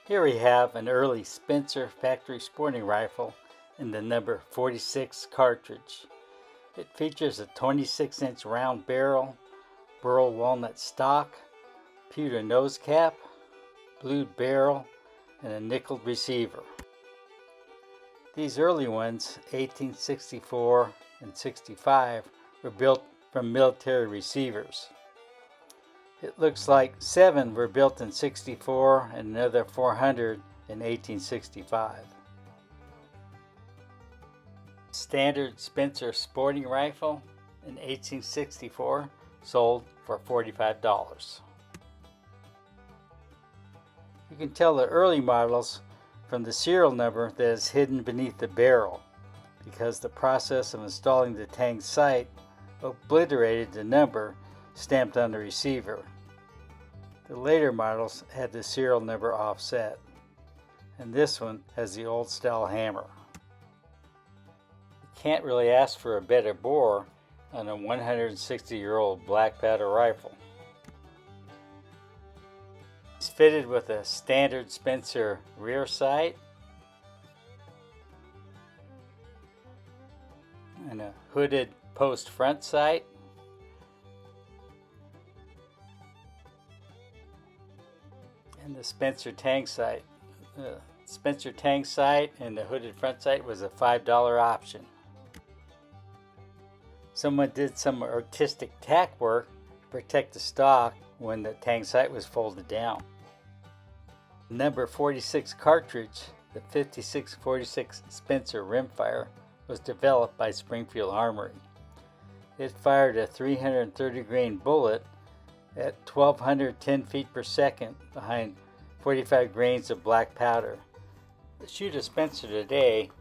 Here we have an early Spencer factory sporting rifle in the number 46 cartridge. It features a 26-inch round barrel, burl walnut stock, pewter nose cap, blued barrel, and a nickeled receiver. These early ones, 1864 and 65, were built from military receivers. It looks like 7 were built in 64 and another 400 in 1865. Standard Spencer sporting rifle in 1864 sold for $45. You can tell the early models from the serial number that is hidden beneath the barrel, because the process of installing the Tang sight obliterated the number stamped on the receiver. The later models had the serial number offset, and this one has the old style hammer. You can't really ask for a better bore on a 160-year-old black powder rifle. It's fitted with a standard Spencer rear sight and a hooded post front sight. And the Spencer Tang sight. The Spencer Tang sight and the hooded front sight was a $5 option. Someone did some artistic tack work to protect the stock when the Tang sight was folded down. Number 46 cartridge, the 5646 Spencer rimfire, was developed by Springfield Armory. It fired a 330 grain bullet at 1210 feet per second behind 45 grains of black powder. To shoot a Spencer today,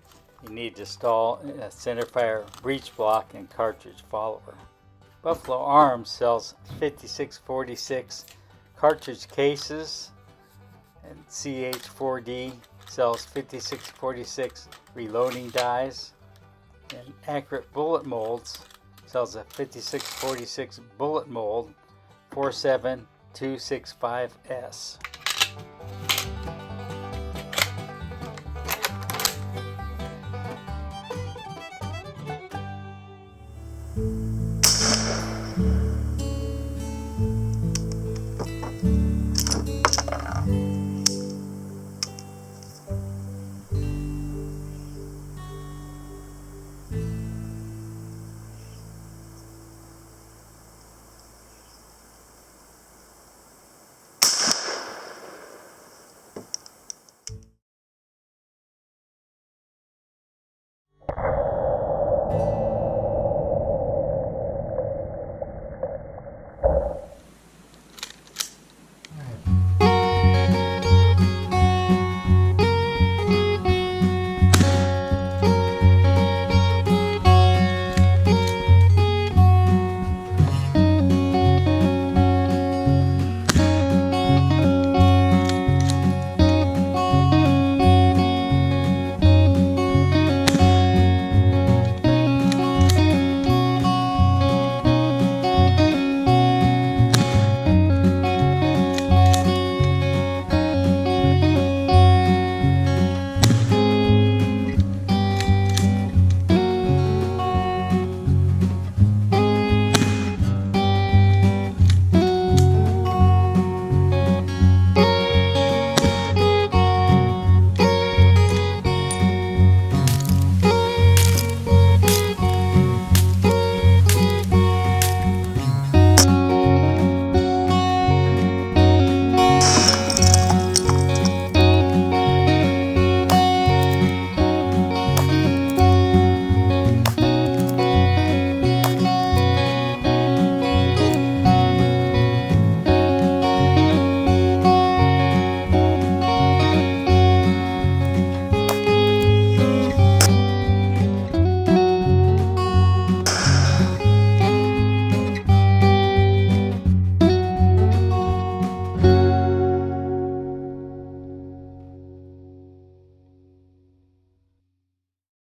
you need to install a centerfire breech block and cartridge follower. Buffalo Arms sells 5646 cartridge cases, and CH4D sells 5646 reloading dies, and Accurate Bullet Molds sells a 5646 bullet mold 47265S.